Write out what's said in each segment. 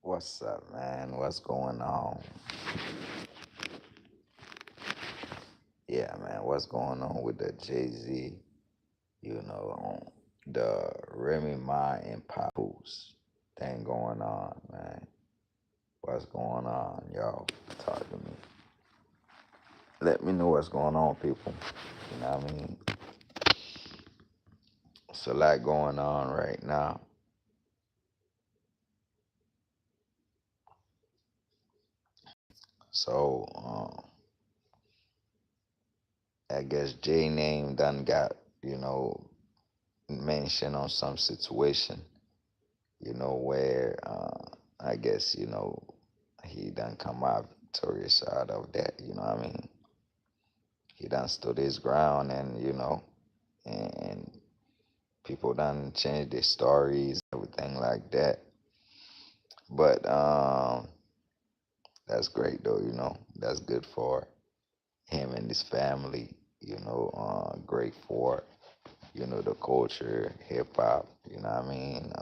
What's up, man? What's going on? Yeah, man, what's going on with the Jay-Z, the Remy Ma and Papoose thing going on, man? What's going on, y'all? Talk to me. Let me know what's going on, people. You know what I mean? It's a lot going on right now. So, I guess J name done got, you know, mentioned on some situation, where I guess, he done come out victorious out of that, you know what I mean? He done stood his ground and, and people done changed their stories, everything like that. But that's great though, That's good for him and his family, great for, the culture, hip hop, you know what I mean?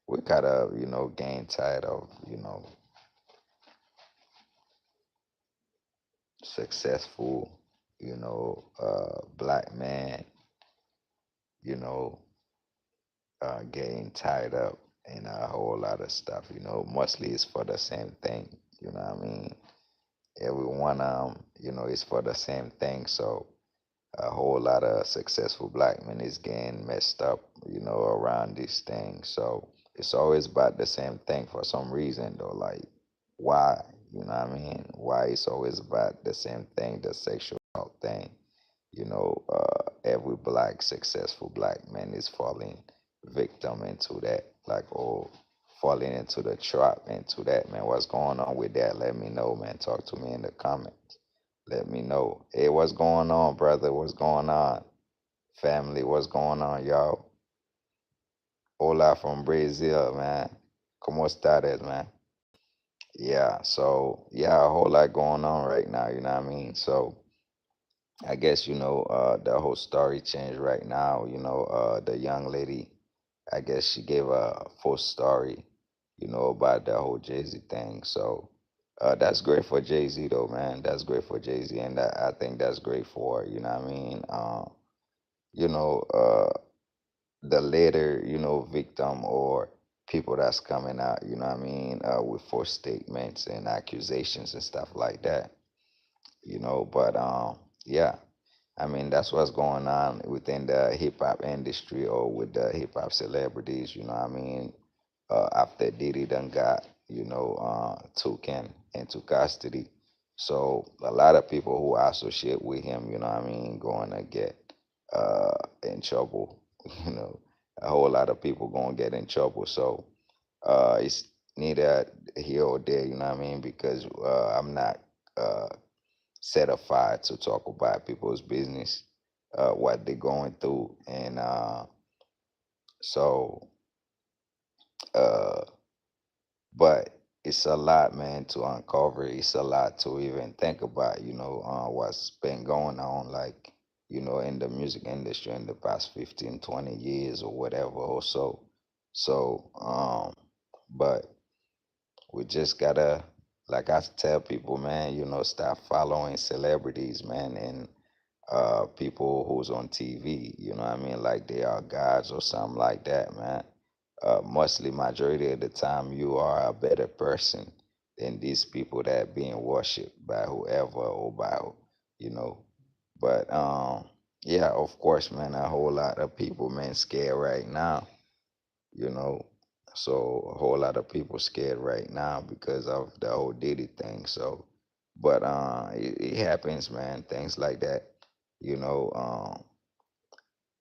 We gotta, gain tired of, successful, black man, you know, getting tied up in a whole lot of stuff, mostly it's for the same thing, you know what I mean? Everyone, is for the same thing. So a whole lot of successful black men is getting messed up, around these things. So it's always about the same thing for some reason, though. Like, why? You know what I mean? Why it's always about the same thing, the sexual thing. Every black successful black man is falling victim into that, like, oh, falling into the trap, into that, man. What's going on with that? Let me know, man. Talk to me in the comments. Let me know. Hey, what's going on, brother? What's going on? Family, what's going on, y'all? Hola from Brazil, man. ¿Cómo estás, man? Yeah, so yeah, a whole lot going on right now, you know what I mean? So I guess, the whole story changed right now, the young lady, I guess she gave a full story, about the whole Jay-Z thing. So that's great for Jay-Z though, man. That's great for Jay-Z, and I think that's great for, what I mean, you know, the later, victim or people that's coming out, what I mean, with false statements and accusations and stuff like that, but yeah. I mean, that's what's going on within the hip hop industry or with the hip hop celebrities, you know what I mean? After Diddy done got, taken into custody. So a lot of people who associate with him, you know what I mean, going to get in trouble, you know. A whole lot of people going to get in trouble. So it's neither here or there, you know what I mean, because I'm not uh, certified to talk about people's business, what they're going through. And so, uh, but it's a lot, man, to uncover. It's a lot to even think about, what's been going on, like, in the music industry in the past 15, 20 years or whatever or so. So, but we just gotta, like I tell people, man, stop following celebrities, man, and people who's on TV, you know what I mean? Like they are gods or something like that, man. Mostly majority of the time you are a better person than these people that being worshipped by whoever or by, you know. But yeah, of course, man, a whole lot of people, man, scared right now, you know. So a whole lot of people scared right now because of the whole Diddy thing. So, but it happens, man. Things like that, you know.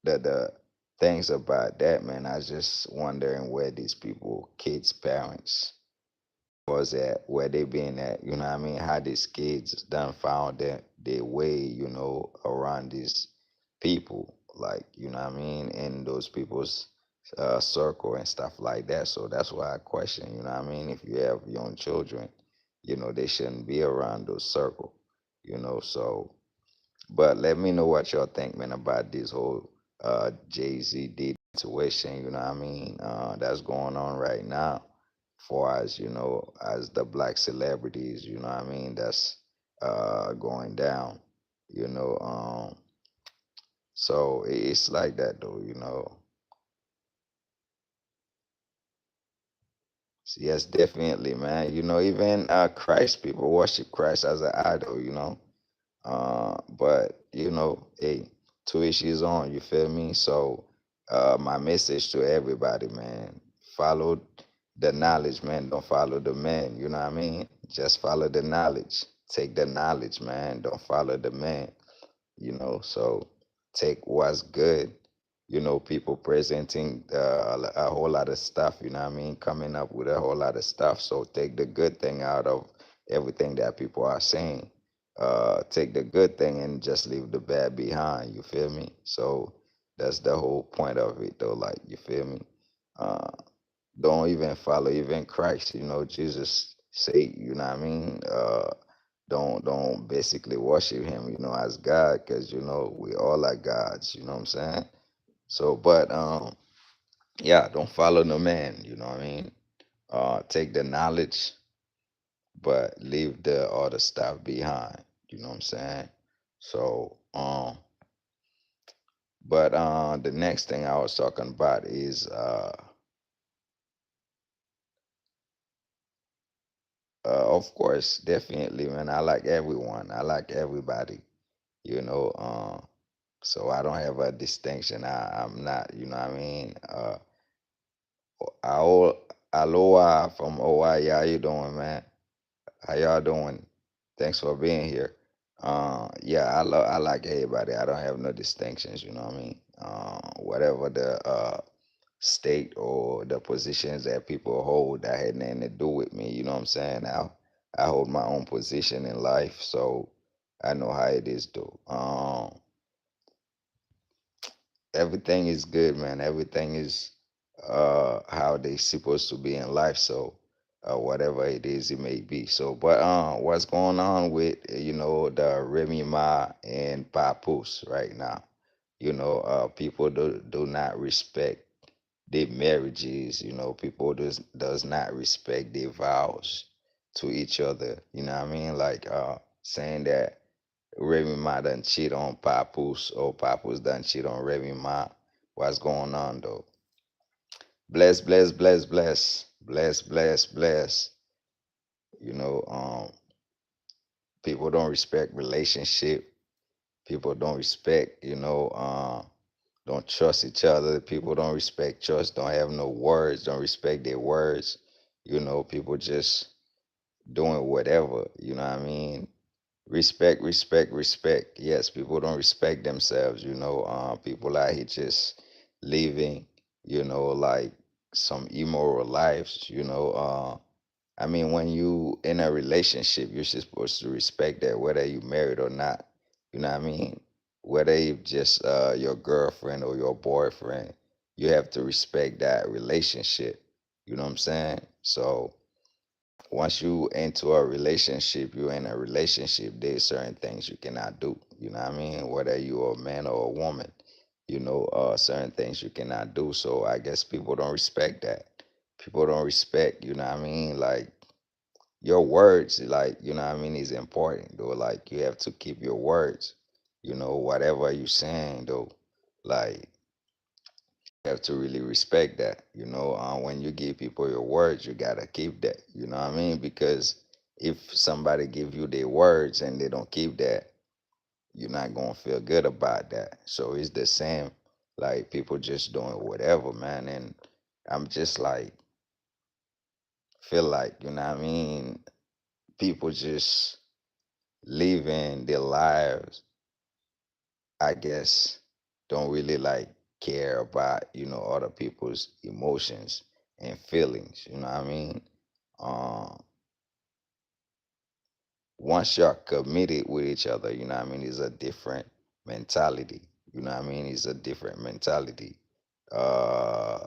The things about that, man. I was just wondering where these people, kids' parents, was at, where they been at. You know what I mean? How these kids done found their way, around these people, like, you know what I mean, in those people's circle and stuff like that. So that's why I question, you know what I mean, if you have young children, they shouldn't be around those circle, so. But let me know what y'all think, man, about this whole Jay Z situation, you know what I mean, that's going on right now for as, as the black celebrities, you know what I mean, that's going down, you know. So it's like that though, you know. Yes, definitely, man. You know, even Christ, people worship Christ as an idol, you know. But hey, to each his own. You feel me? So, my message to everybody, man, follow the knowledge, man. Don't follow the man. You know what I mean? Just follow the knowledge. Take the knowledge, man. Don't follow the man. So take what's good. People presenting a whole lot of stuff. You know what I mean? Coming up with a whole lot of stuff. So take the good thing out of everything that people are saying. Take the good thing and just leave the bad behind. You feel me? So that's the whole point of it, though. Like, you feel me? Uh, don't even follow even Christ. Jesus say, you know what I mean? Don't basically worship him, as God, because we all are gods. You know what I'm saying? So, but yeah, don't follow the man. You know what I mean? Take the knowledge, but leave the other stuff behind. You know what I'm saying? So, but the next thing I was talking about is of course, definitely, man. I like everyone. I like everybody. You know, so I don't have a distinction. I'm not. You know what I mean? Alo- Aloha from Hawaii. How you doing, man? How y'all doing? Thanks for being here. Yeah, I like everybody. I don't have no distinctions. You know what I mean? Whatever the state or the positions that people hold, that had nothing to do with me. You know what I'm saying? I hold my own position in life, so I know how it is, though. Everything is good, man. Everything is how they supposed to be in life. So whatever it is, it may be. So, but what's going on with the Remy Ma and Papoose right now? People do not respect their marriages. People does not respect their vows to each other. You know what I mean? Like saying that Remy Ma done cheat on Papoose or Papoose done cheat on Remy Ma. What's going on though? Bless, bless, bless, bless, bless, bless, bless. You know, people don't respect relationship. People don't respect, don't trust each other. People don't respect trust, don't have no words, don't respect their words. People just doing whatever, you know what I mean? Respect, respect, respect. Yes, people don't respect themselves, people out here just living, like some immoral lives, I mean, when you in a relationship, you're supposed to respect that, whether you married or not. You know what I mean? Whether you just your girlfriend or your boyfriend, you have to respect that relationship. You know what I'm saying? So once you into a relationship, you're in a relationship, there's certain things you cannot do. You know what I mean? Whether you're a man or a woman, certain things you cannot do. So I guess people don't respect that. People don't respect, you know what I mean? Like your words, like, what I mean, is important though. Like you have to keep your words, whatever you saying though. Like you have to really respect that. When you give people your words, you gotta keep that. You know what I mean? Because if somebody give you their words and they don't keep that, you're not gonna feel good about that. So it's the same. Like people just doing whatever, man. And I'm just like feel like, what I mean, people just living their lives, I guess, don't really like care about, other people's emotions and feelings. You know what I mean? Uh, Once you're committed with each other, what I mean, it's a different mentality. You know what I mean? It's a different mentality. Uh,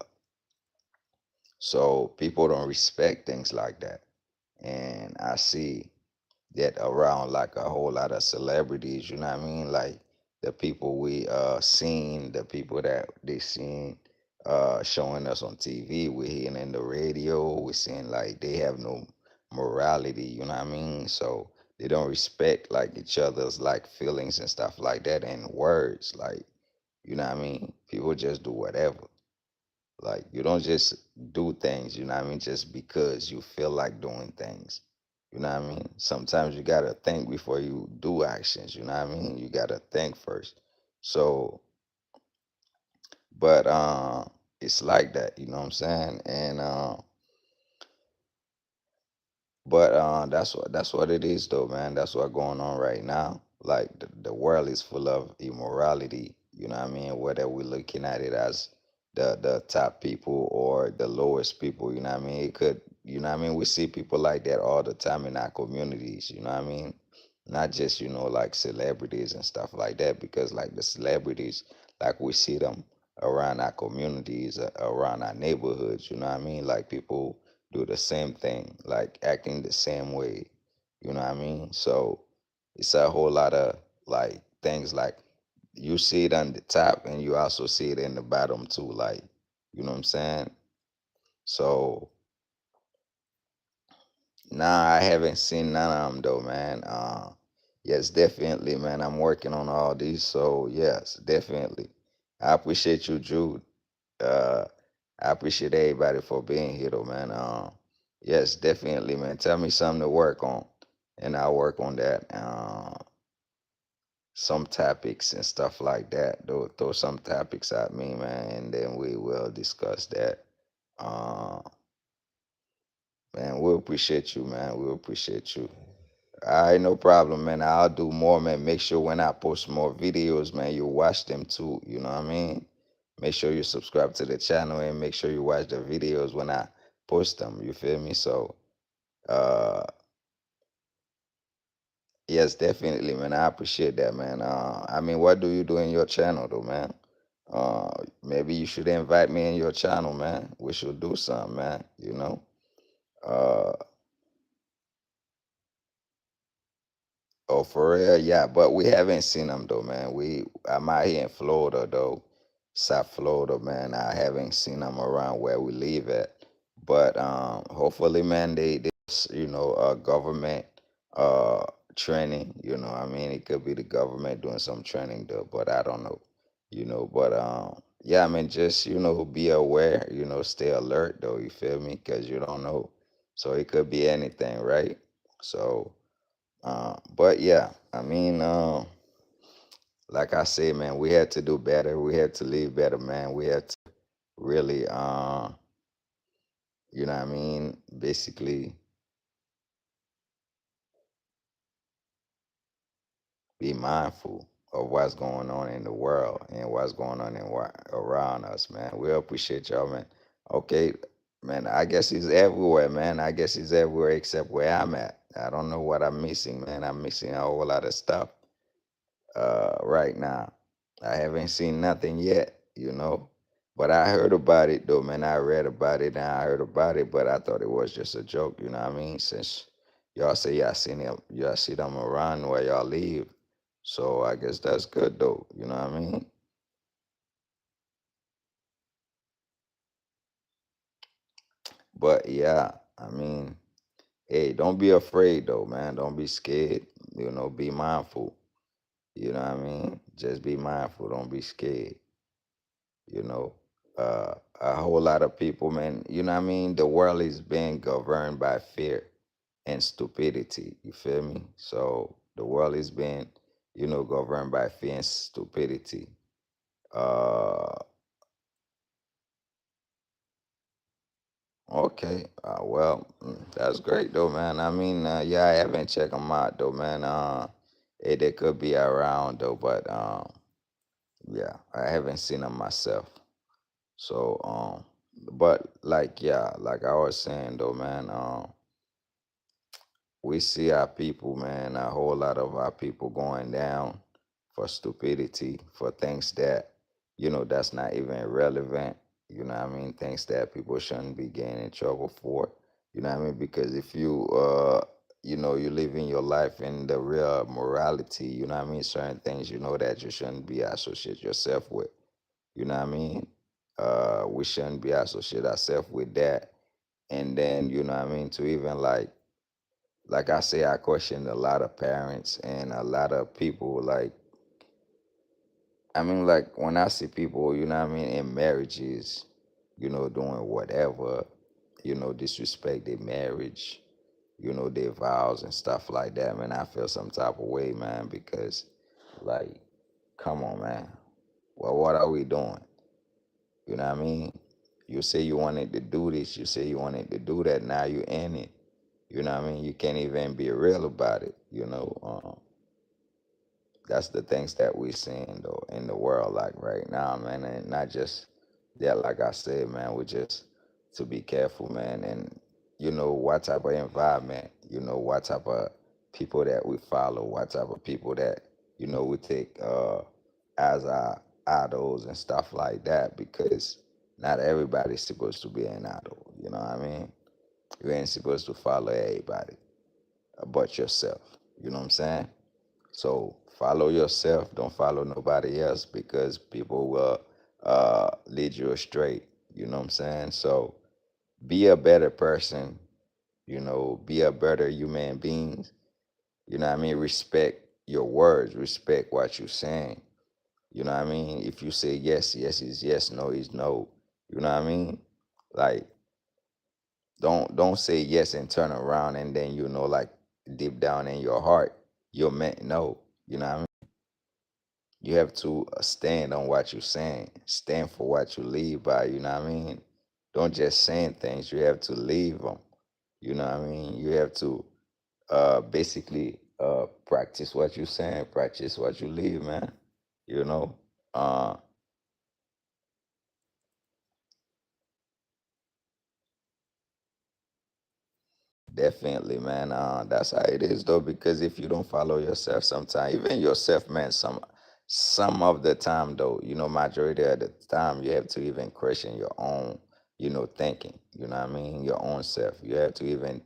so people don't respect things like that. And I see that around like a whole lot of celebrities, you know what I mean? Like the people we seen, the people that they seen showing us on TV. We're hearing in the radio. We're seeing like they have no morality. You know what I mean? So they don't respect like each other's like feelings and stuff like that and words. Like you know what I mean? People just do whatever. Like you don't just do things. You know what I mean? Just because you feel like doing things. You know what I mean? Sometimes you gotta think before you do actions. You know what I mean? You gotta think first. So but it's like that, you know what I'm saying? And but that's what it is though, man. That's what's going on right now. Like the world is full of immorality, you know what I mean? Whether we're looking at it as the top people or the lowest people, you know what I mean? It could, you know what I mean? We see people like that all the time in our communities, you know what I mean? Not just, like celebrities and stuff like that, because like the celebrities, like we see them around our communities, around our neighborhoods, you know what I mean? Like people do the same thing, like acting the same way. You know what I mean? So it's a whole lot of like things like you see it on the top and you also see it in the bottom too. Like, you know what I'm saying? So nah, I haven't seen none of them though, man. Yes, definitely, man. I'm working on all these, so yes, definitely. I appreciate you, Jude. Uh, I appreciate everybody for being here, though, man. Yes, definitely, man. Tell me something to work on, and I'll work on that. Some topics and stuff like that. Throw some topics at me, man, and then we will discuss that. Uh, Man, we appreciate you, man. We appreciate you. All right, no problem, man. I'll do more, man. Make sure when I post more videos, man, you watch them too. You know what I mean? Make sure you subscribe to the channel and make sure you watch the videos when I post them. You feel me? So, uh, yes, definitely, man. I appreciate that, man. I mean, what do you do in your channel, though, man? Maybe you should invite me in your channel, man. We should do something, man. Uh, Oh, for real? Yeah, but we haven't seen them though, man. I'm out here in Florida though, South Florida, man. I haven't seen them around where we live at. But hopefully, man, government uh training. I mean, it could be the government doing some training though, but I don't know. But yeah, I mean, just be aware. Stay alert though. You feel me? Because you don't know, so it could be anything, right? So. But yeah, I mean, like I said, man, we had to do better. We had to live better, man. We had to really, you know what I mean? Basically, be mindful of what's going on in the world and what's going on around us, man. We appreciate y'all, man. Okay, man, I guess he's everywhere, man. I guess he's everywhere except where I'm at. I don't know what I'm missing, man. I'm missing a whole lot of stuff. Right now. I haven't seen nothing yet. But I heard about it though, man. I read about it and I heard about it, but I thought it was just a joke, you know what I mean? Since y'all say y'all see them around where y'all live. So I guess that's good though, you know what I mean? But yeah, I mean, hey, don't be afraid though, man. Don't be scared. Be mindful. You know what I mean? Just be mindful. Don't be scared. you know a whole lot of people, man, I mean, the world is being governed by fear and stupidity, you feel me? So the world is being governed by fear and stupidity. uh okay, well, that's great though, man. I mean, yeah, I haven't checked them out though, man. They could be around though, but yeah, I haven't seen them myself. So, but like, yeah, like I was saying though, man, we see our people, man, a whole lot of our people going down for stupidity, for things that, that's not even relevant. You know what I mean? Things that people shouldn't be getting in trouble for. You know what I mean? Because if you living your life in the real morality, you know what I mean? Certain things, that you shouldn't be associate yourself with. You know what I mean? We shouldn't be associate ourselves with that. And then, you know what I mean, to even like I say, I question a lot of parents and a lot of people. Like, I mean, like when I see people, you know what I mean, in marriages, doing whatever, disrespect their marriage, their vows and stuff like that, man, I feel some type of way, man, because, like, come on, man. Well, what are we doing? You know what I mean? You say you wanted to do this, you say you wanted to do that, now you in it. You know what I mean? You can't even be real about it, that's the things that we seeing though in the world like right now, man, and not just that. Like I said, man, we just to be careful, man, and what type of environment, what type of people that we follow, what type of people that we take as our idols and stuff like that, because not everybody's supposed to be an idol. You know what I mean? You ain't supposed to follow everybody but yourself. You know what I'm saying? So follow yourself. Don't follow nobody else because people will lead you astray. You know what I'm saying? So be a better person. Be a better human being. You know what I mean? Respect your words. Respect what you're saying. You know what I mean? If you say yes, yes is yes, no is no. You know what I mean? Like don't say yes and turn around and then like deep down in your heart you're meant no. You know what I mean? You have to stand on what you're saying, stand for what you live by. You know what I mean? Don't just saying things. You have to live them. You know what I mean? You have to basically practice what you're saying, practice what you live, man. You know, uh, definitely, man. That's how it is, though. Because if you don't follow yourself, sometimes even yourself, man. Some of the time, though, majority of the time, you have to even question your own, thinking. You know what I mean? Your own self. You have to even,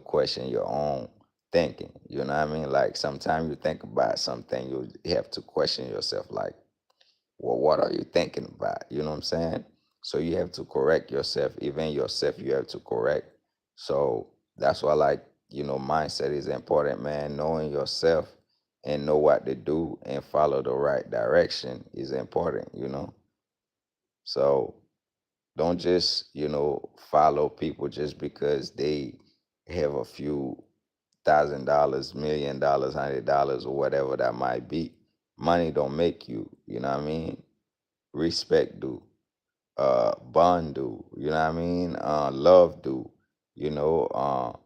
question your own thinking. You know what I mean? Like sometimes you think about something, you have to question yourself. Like, well, what are you thinking about? You know what I'm saying? So you have to correct yourself. Even yourself, you have to correct. So that's why, like, mindset is important, man. Knowing yourself and know what to do and follow the right direction is important. So don't just, follow people just because they have a few $1,000, $1,000,000, $100, or whatever that might be. Money don't make you, you know what I mean? Respect do, bond do, you know what I mean? Love do, you know.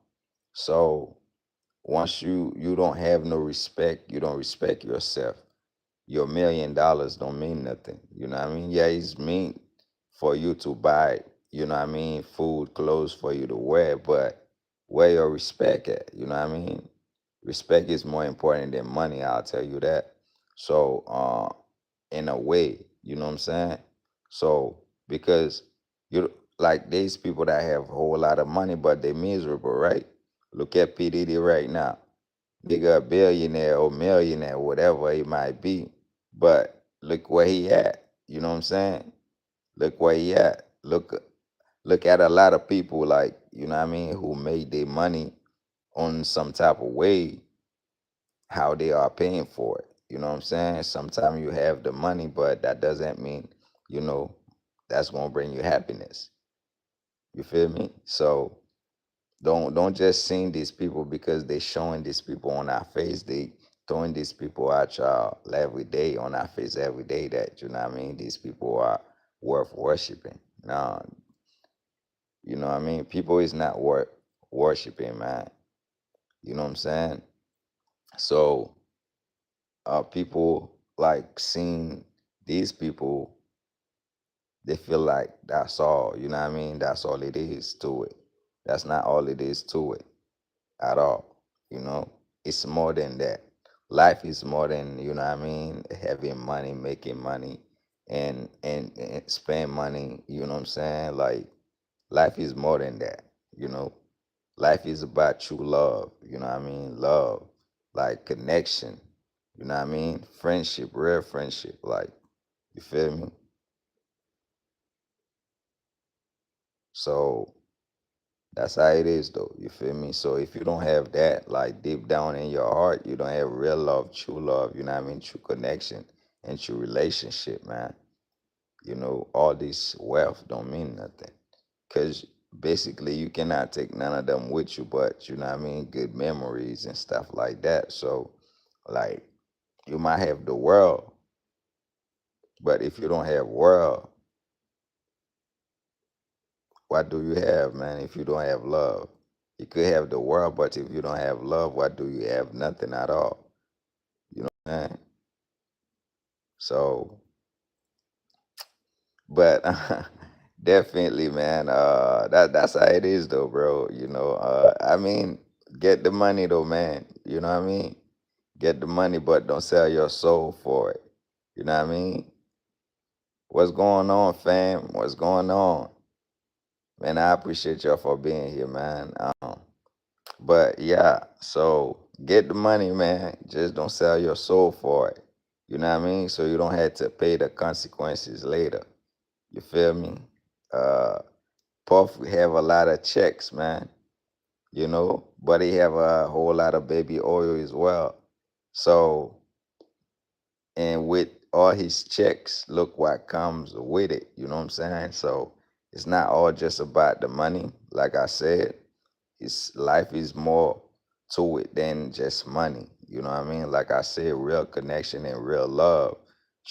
So once you don't have no respect, you don't respect yourself. Your $1,000,000 don't mean nothing. You know what I mean? Yeah, it's mean for you to buy, you know what I mean, food, clothes for you to wear, but where your respect at? You know what I mean? Respect is more important than money, I'll tell you that. So, in a way, you know what I'm saying? So, because you like these people that have a whole lot of money, but they're miserable, right? Look at P. Diddy right now. Nigga a billionaire or millionaire, whatever he might be. But look where he at. You know what I'm saying? Look where he at. Look at a lot of people like, you know what I mean, who made their money on some type of way, how they are paying for it. You know what I'm saying? Sometimes you have the money, but that doesn't mean, you know, that's gonna bring you happiness. You feel me? So don't just sing these people because they showing these people on our face. They throwing these people at y'all every day on our face every day that you know what I mean. These people are worth worshiping. No, you know what I mean. People is not worth worshiping, man. You know what I'm saying? So people like seeing these people, they feel like that's all. You know what I mean? That's all it is to it. That's not all it is to it at all. You know, it's more than that. Life is more than what I mean, having money, making money, and spend money. You know what I'm saying? Like life is more than that. You know, life is about true love. You know what I mean? Love, like connection. You know what I mean? Friendship, real friendship. Like you feel me? So that's how it is though. You feel me? So if you don't have that like deep down in your heart, you don't have real love, true love, you know what I mean, true connection and true relationship, man. You know, all this wealth don't mean nothing. Cause basically you cannot take none of them with you, but you know what I mean, good memories and stuff like that. So like you might have the world, but if you don't have world, what do you have, man, if you don't have love? You could have the world, but if you don't have love, what do you have? Nothing at all. You know what I'm saying? So, but definitely, man, that's how it is though, bro. You know, I mean, get the money though, man. You know what I mean? Get the money, but don't sell your soul for it. You know what I mean? What's going on, fam? What's going on? Man, I appreciate y'all for being here, man. But yeah, so get the money, man. Just don't sell your soul for it. You know what I mean? So you don't have to pay the consequences later. You feel me? Uh, Puff have a lot of checks, man. You know, but he have a whole lot of baby oil as well. So, and with all his checks, look what comes with it. You know what I'm saying? So it's not all just about the money. Like I said, it's life is more to it than just money. You know what I mean? Like I said, real connection and real love,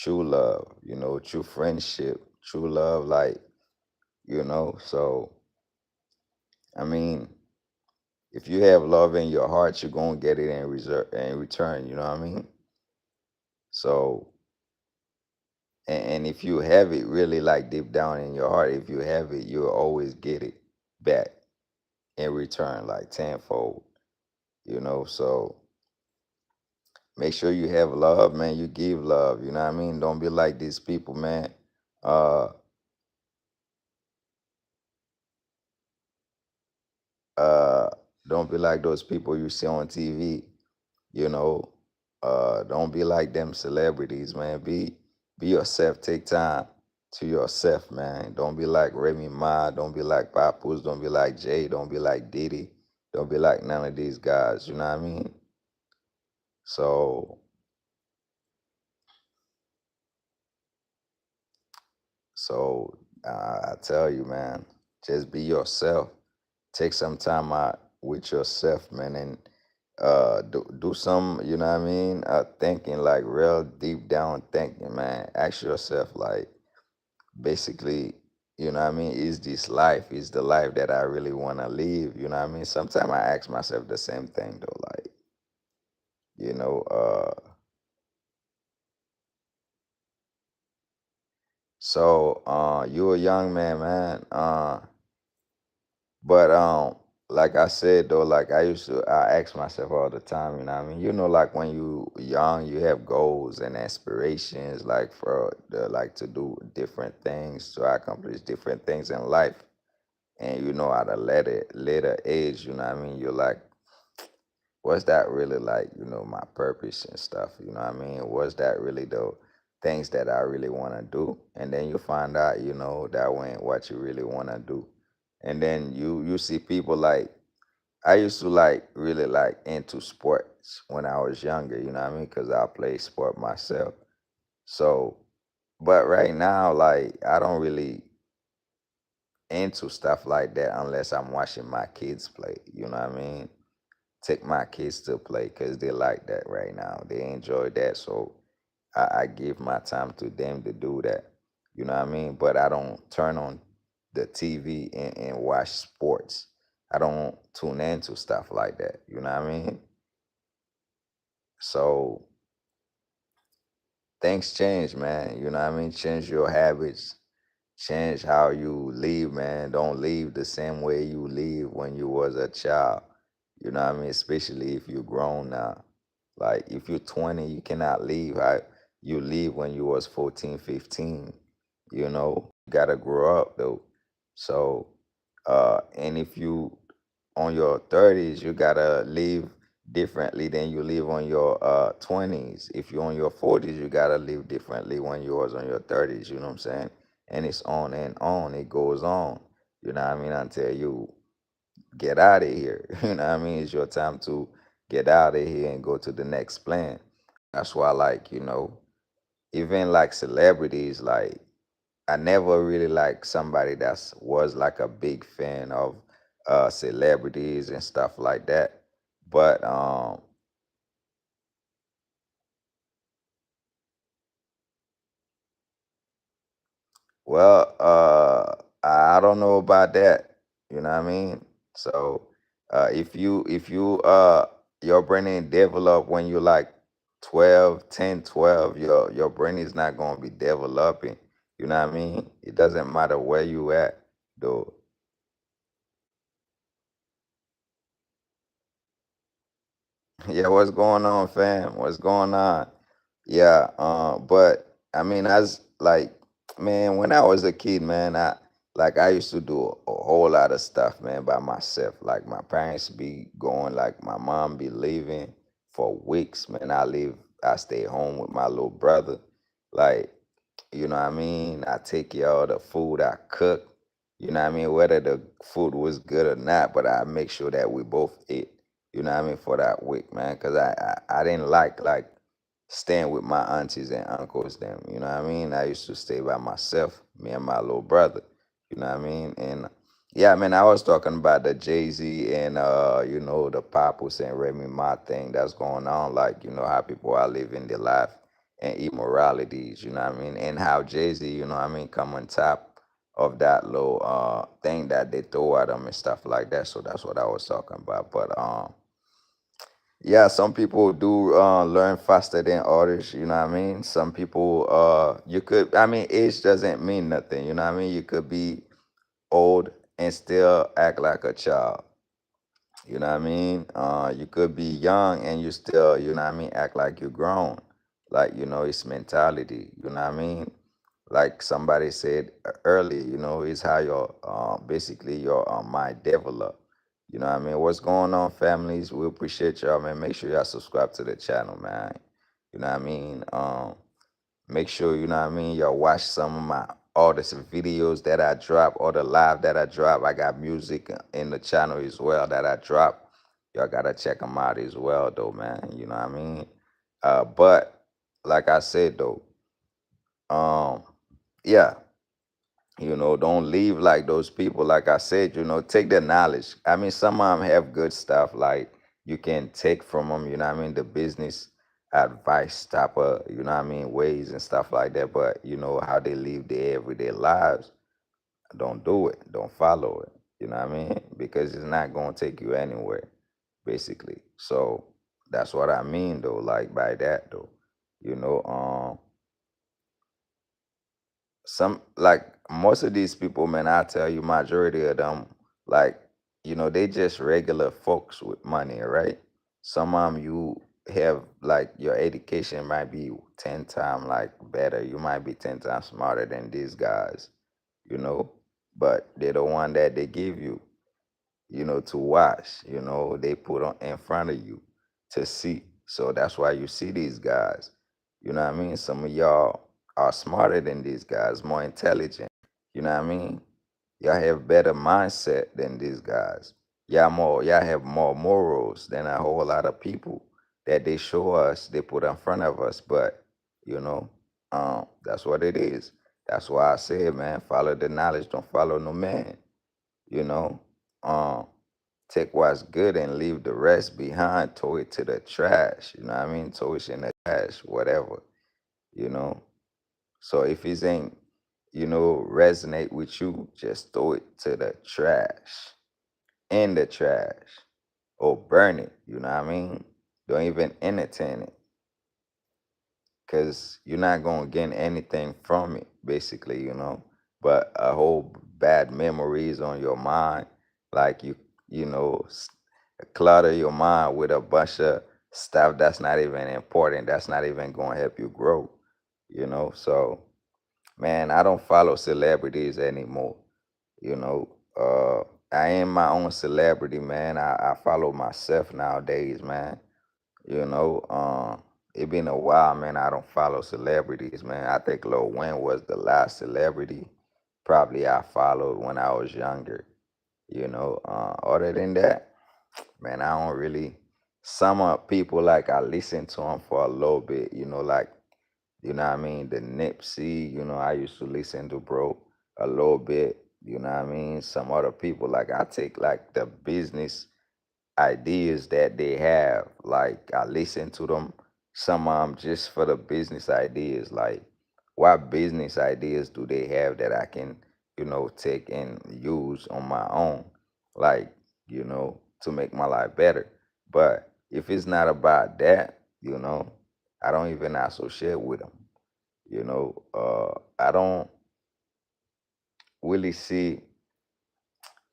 you know, true friendship, true love, like, you know. So I mean, if you have love in your heart, you're gonna get it in return, you know what I mean? So and if you have it really like deep down in your heart, if you have it, you'll always get it back in return, like tenfold, you know. So make sure you have love, man. You give love. You know what I mean? Don't be like these people, man. Uh, uh, don't be like those people you see on TV. You know, don't be like them celebrities, man. Be yourself. Take time to yourself, man. Don't be like Remy Ma. Don't be like Papoose. Don't be like Jay. Don't be like Diddy. Don't be like none of these guys. You know what I mean? So, I tell you, man, just be yourself. Take some time out with yourself, man, and do some, you know what I mean? Thinking like real deep down thinking, man. Ask yourself, like, basically, you know what I mean? Is this life? Is the life that I really want to live? You know what I mean? Sometimes I ask myself the same thing though, like, you know, you a young man, man. But like I said though, like I ask myself all the time, you know what I mean? You know, like when you young, you have goals and aspirations, like for the like to do different things, to accomplish different things in life. And you know, at a later age, you know what I mean, you're like, what's that really like, you know, my purpose and stuff, you know what I mean? Was that really the things that I really want to do? And then you find out, you know, that when what you really want to do. And then you see people like I used to like really like into sports when I was younger, you know what I mean? Because I play sport myself. So, but right now, like I don't really into stuff like that unless I'm watching my kids play. You know what I mean? Take my kids to play because they like that right now. They enjoy that, so I give my time to them to do that. You know what I mean? But I don't turn on the TV and watch sports. I don't tune into stuff like that. You know what I mean? So things change, man. You know what I mean? Change your habits, change how you live, man. Don't live the same way you live when you was a child. You know what I mean? Especially if you're grown now. Like if you're 20, you cannot leave how you live when you was 14, 15. You know, you gotta grow up though. So, and if you on your 30s, you gotta live differently than you live on your 20s. If you're on your 40s, you gotta live differently when you was on your 30s. You know what I'm saying? And it's on and on. It goes on. You know what I mean? Until you get out of here. You know what I mean? It's your time to get out of here and go to the next plan. That's why, like, even like celebrities, like, I never really like somebody that's was like a big fan of celebrities and stuff like that. But well, I don't know about that. You know what I mean? So, if you your brain ain't developed when you like 12, 10, 12, your brain is not gonna be developing. You know what I mean? It doesn't matter where you at, though. Yeah, what's going on, fam? What's going on? Yeah, but I mean, as like, man, when I was a kid, man, I used to do a whole lot of stuff, man, by myself. Like my parents be going, like my mom be leaving for weeks, man. I stay home with my little brother. Like, you know what I mean? I take care of the food I cook. You know what I mean? Whether the food was good or not, but I make sure that we both eat. You know what I mean? For that week, man. Cause I didn't like staying with my aunties and uncles them. You know what I mean? I used to stay by myself, me and my little brother. You know what I mean? And yeah, man, I was talking about the Jay-Z and the Papoose and Remy Ma thing that's going on, like, how people are living their life and immoralities, you know what I mean? And how Jay-Z, what I mean, come on top of that little thing that they throw at them and stuff like that. So that's what I was talking about. But yeah, some people do learn faster than others, you know what I mean? Some people I mean, age doesn't mean nothing, you know what I mean? You could be old and still act like a child. You know what I mean? You could be young and you still, you know what I mean, act like you're grown. Like, it's mentality, you know what I mean? Like somebody said earlier, it's how your basically your mind develop. You know what I mean? What's going on, families? We appreciate y'all, man. Make sure y'all subscribe to the channel, man. You know what I mean? Make sure, you know what I mean, y'all watch some of my all the videos that I drop, or the live that I drop. I got music in the channel as well that I drop. Y'all gotta check them out as well, though, man. You know what I mean? But like I said, though, um, yeah, don't leave like those people. Like I said, take the knowledge. I mean, some of them have good stuff like you can take from them, you know what I mean, the business advice type of, you know what I mean, ways and stuff like that. But how they live their everyday lives, don't do it. Don't follow it. You know what I mean? Because it's not gonna take you anywhere, basically. So that's what I mean though, like by that though. You know, some like most of these people, man, I tell you, majority of them, like, they just regular folks with money, right? Some of them you have like your education might be 10 times like better. You might be 10 times smarter than these guys, you know, but they're the one that they give you, to watch, they put on in front of you to see. So that's why you see these guys. You know what I mean? Some of y'all are smarter than these guys, more intelligent. You know what I mean? Y'all have better mindset than these guys. Y'all have more morals than a whole lot of people that they show us, they put in front of us. But, you know, that's what it is. That's why I said, man, follow the knowledge, don't follow no man. You know, um, take what's good and leave the rest behind, throw it to the trash. You know what I mean? Throw it in the trash, whatever, you know. So if it ain't, resonate with you, just throw it to the trash, in the trash, or burn it. You know what I mean? Don't even entertain it, because you're not going to get anything from it, basically, but a whole bad memories on your mind, like you know s- clutter your mind with a bunch of stuff that's not even important, that's not even going to help you grow. So, man, I don't follow celebrities anymore. you know I am my own celebrity, man. I follow myself nowadays, man. It been a while, man. I don't follow celebrities, man. I think Lil Wayne was the last celebrity. probably I followed when I was younger. Other than that, man, I don't really. Some people like I listen to them for a little bit. Like what I mean, the Nipsey. I used to listen to bro a little bit. What I mean, some other people like I take like the business ideas that they have. Like I listen to them, some just for the business ideas. Like what business ideas do they have that I can, take and use on my own, like, to make my life better. But if it's not about that, I don't even associate with them. I don't really see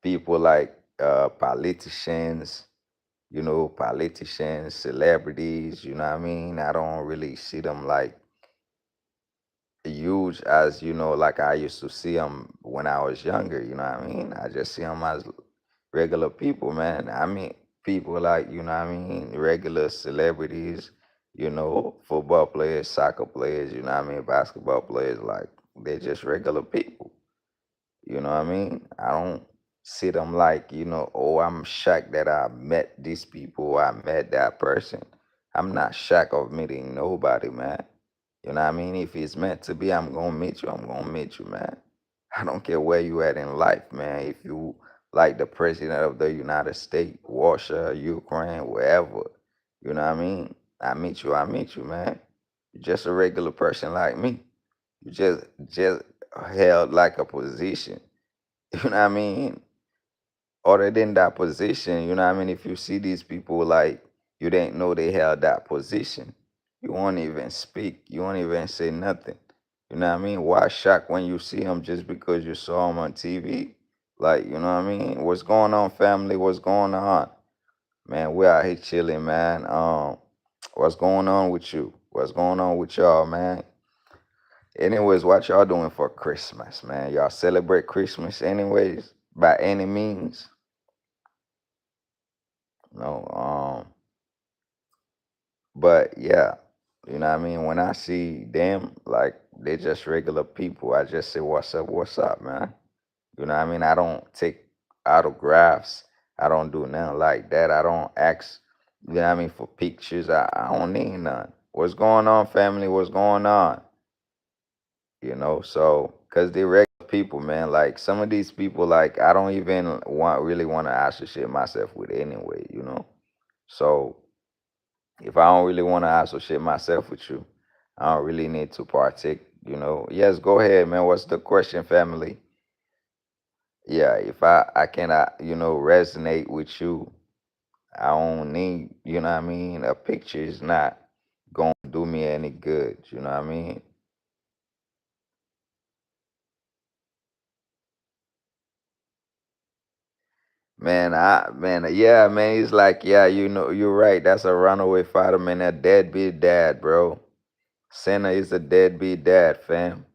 people like politicians, celebrities, what I mean? I don't really see them like huge as, like I used to see them when I was younger, what I mean? I just see them as regular people, man. I mean, people like, what I mean? Regular celebrities, football players, soccer players, what I mean? Basketball players, like, they're just regular people. You know what I mean? I don't see them like, oh, I'm shocked that I met these people, I met that person. I'm not shocked of meeting nobody, man. You know what I mean? If it's meant to be, I'm gonna meet you, I'm gonna meet you, man. I don't care where you at in life, man. If you like the president of the United States, Russia, Ukraine, wherever, you know what I mean? I meet you, man. You're just a regular person like me. You just held like a position. You know what I mean? Other than that position, you know what I mean? If you see these people like you didn't know they held that position, you won't even speak. You won't even say nothing. You know what I mean? Why shock when you see them just because you saw them on TV? Like, you know what I mean? What's going on, family? What's going on? Man, we out here chilling, man. What's going on with you? What's going on with y'all, man? Anyways, what y'all doing for Christmas, man? Y'all celebrate Christmas anyways, by any means? No, but yeah, you know what I mean? When I see them, like they just regular people, I just say, what's up, man? You know what I mean? I don't take autographs. I don't do nothing like that. I don't ask, you know what I mean, for pictures. I don't need none. What's going on, family? What's going on? So because they're regular people, man. Like some of these people, like I don't even really want to associate myself with anyway. So if I don't really want to associate myself with you, I don't really need to partake. Yes, go ahead, man. What's the question, family? Yeah, if I cannot, resonate with you, I don't need, what I mean? A picture is not gonna do me any good, you know what I mean? Yeah, man, it's like, yeah, you're right. That's a runaway fighter, man. A deadbeat dad, bro. Senna is a deadbeat dad, fam.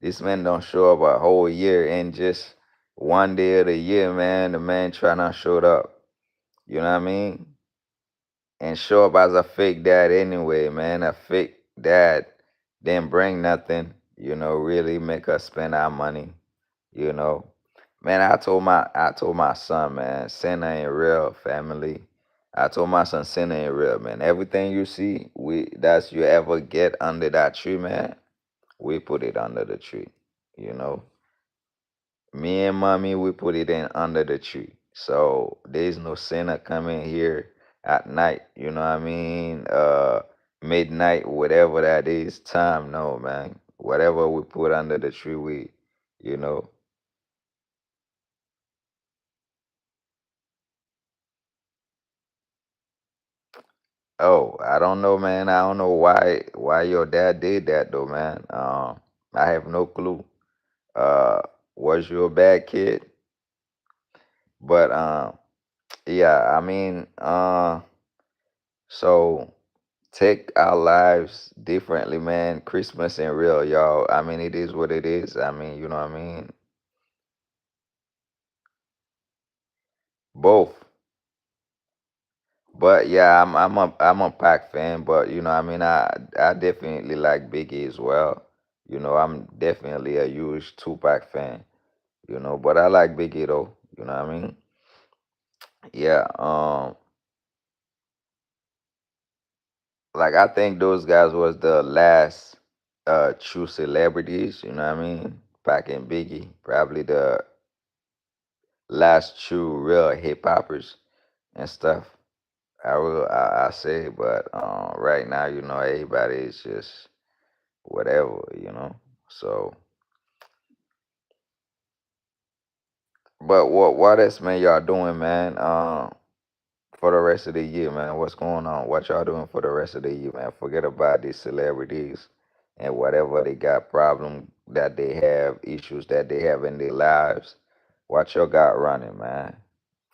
This man don't show up a whole year and just one day of the year, man, the man trying to show up. You know what I mean? And show up as a fake dad anyway, man. A fake dad didn't bring nothing, really make us spend our money, you know. Man, I told my son, man, Santa ain't real, family. I told my son Santa ain't real, man. Everything you see, that's you ever get under that tree, man, we put it under the tree, you know. Me and mommy, we put it in under the tree. So there's no sinner coming here at night, you know what I mean? Midnight, whatever that is, time, no, man. Whatever we put under the tree, you know. Oh, I don't know, man. I don't know why your dad did that though, man. I have no clue. Uh, was you a bad kid? But yeah, I mean, so take our lives differently, man. Christmas ain't real, y'all. I mean, it is what it is. I mean, you know what I mean? Both. But yeah, I'm a Pac fan, but I mean, I definitely like Biggie as well. I'm definitely a huge Tupac fan. But I like Biggie though. You know what I mean? Yeah. Like I think those guys was the last true celebrities. You know what I mean? Back in Biggie, probably the last true real hip hoppers and stuff. I say, but right now, everybody is just whatever. So, but what else, man, y'all doing, man? For the rest of the year, man, what's going on? What y'all doing for the rest of the year, man? Forget about these celebrities and whatever they got problem that they have, issues that they have in their lives. What y'all got running, man?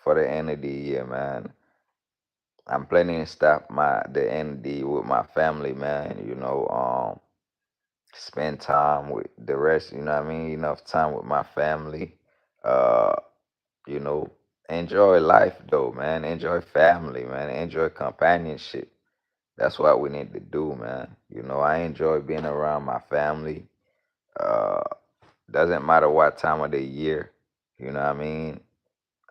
For the end of the year, man. I'm planning to stop the end of the year with my family, man. Spend time with the rest, you know what I mean? Enough time with my family. Uh, you know, enjoy life though, man. Enjoy family, man. Enjoy companionship. That's what we need to do, man. I enjoy being around my family. Uh, doesn't matter what time of the year, you know what I mean?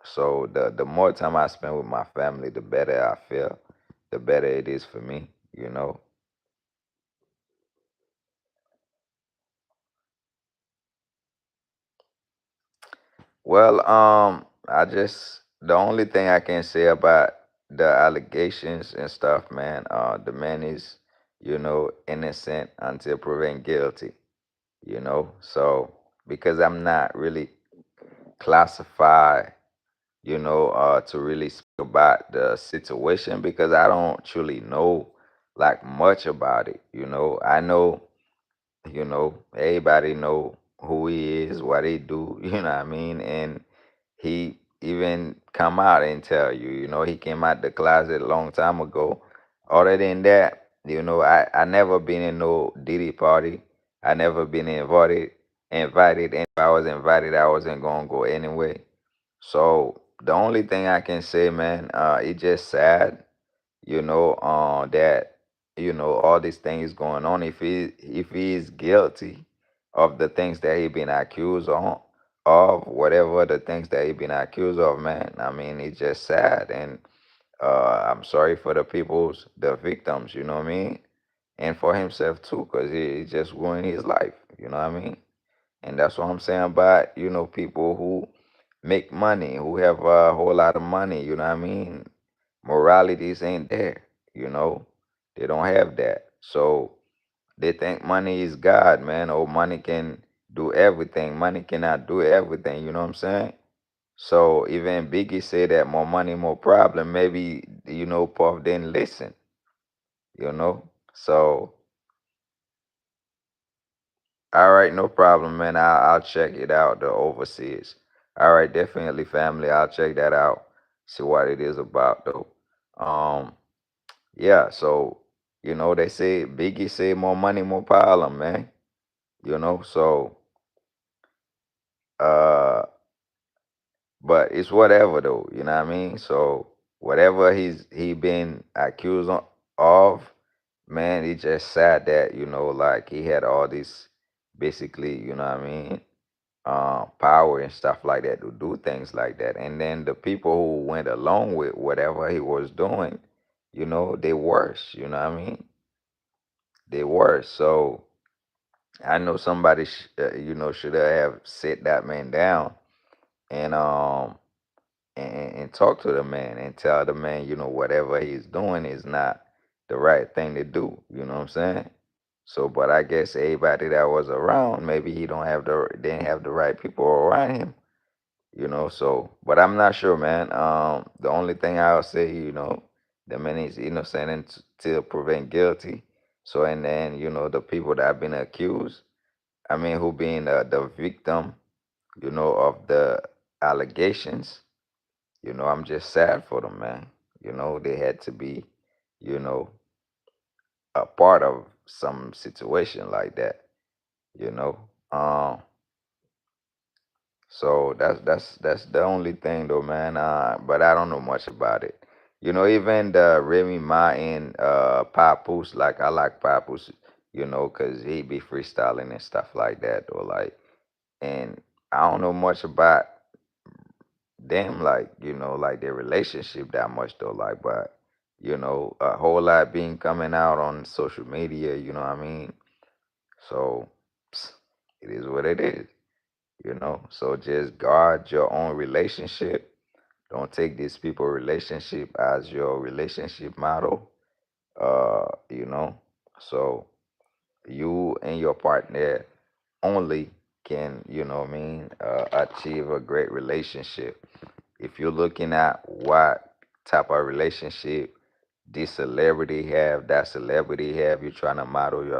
So the more time I spend with my family, the better I feel, the better it is for me. Well, the only thing I can say about the allegations and stuff, man, the man is, innocent until proven guilty. So because I'm not really classified, to really speak about the situation because I don't truly know like much about it. I know, everybody know who he is, what he do, you know what I mean? And he even come out and tell you, he came out the closet a long time ago. Other than that, I never been in no Diddy party. I never been invited, and if I was invited, I wasn't gonna go anyway. So the only thing I can say, man, it's just sad, that all these things going on. If he is guilty of the things that he been accused of, whatever the things that he been accused of, man. I mean, it's just sad, and I'm sorry for the victims. You know what I mean, and for himself too, cause he just ruined his life. You know what I mean, and that's what I'm saying about people who make money, who have a whole lot of money. You know what I mean, moralities ain't there. You know, they don't have that. So they think money is God, man. Or money can do everything. Money cannot do everything. You know what I'm saying? So even Biggie said that more money, more problem. Maybe Puff didn't listen. You know. So all right, no problem, man. I'll check it out. The overseas. All right, definitely, family. I'll check that out. See what it is about, though. Um, yeah. So they say Biggie say more money, more problem, man. So uh, but it's whatever though. You know what I mean? So whatever he been accused of, man, it's just sad that like he had all this basically, what I mean, power and stuff like that to do things like that. And then the people who went along with whatever he was doing, they worse. You know what I mean? They worse. So I know somebody, should have sit that man down and and talk to the man and tell the man, whatever he's doing is not the right thing to do. You know what I'm saying? So, but I guess everybody that was around, maybe he don't have the didn't have the right people around him. So, but I'm not sure, man. The only thing I'll say, the man is innocent until proven guilty. So, and then the people that have been accused, I mean, who being the victim, of the allegations. I'm just sad for them, man. They had to be, you know, a part of some situation like that, you know. So that's the only thing though, man. But I don't know much about it. Even the Remy Ma and Papoose, like I like Papoose, cause he be freestyling and stuff like that, or like, and I don't know much about them, like, like their relationship that much though, like, but a whole lot being coming out on social media, you know what I mean? So ps, it is what it is, So just guard your own relationship. Don't take these people relationship as your relationship model. You know. So you and your partner only can, what I mean, achieve a great relationship. If you're looking at what type of relationship this celebrity have, that celebrity have, you're trying to model your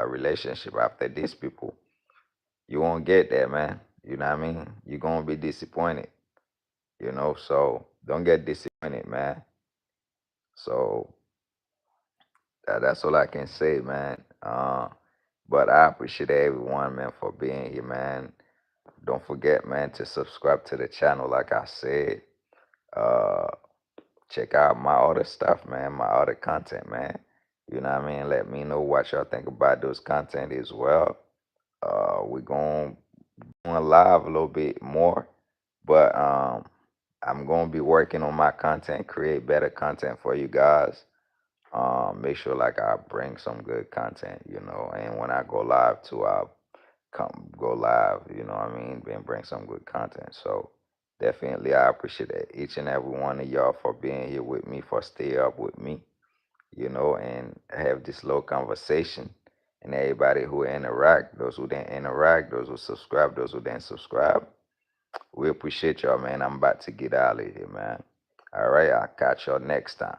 relationship after these people, you won't get that, man. You know what I mean? You're gonna be disappointed, So don't get disappointed, man. So that's all I can say, man. But I appreciate everyone, man, for being here, man. Don't forget, man, to subscribe to the channel, like I said. Uh, Check out my other stuff, man, my other content, man. You know what I mean? Let me know what y'all think about those content as well. We're going live a little bit more, but I'm gonna be working on my content, create better content for you guys. Make sure like I bring some good content, and when I go live too, I'll come go live, you know what I mean, and bring some good content. So definitely I appreciate each and every one of y'all for being here with me, for stay up with me, and have this little conversation. And everybody who interact, those who didn't interact, those who subscribe, those who didn't subscribe, we appreciate y'all, man. I'm about to get out of here, man. All right, I'll catch y'all next time.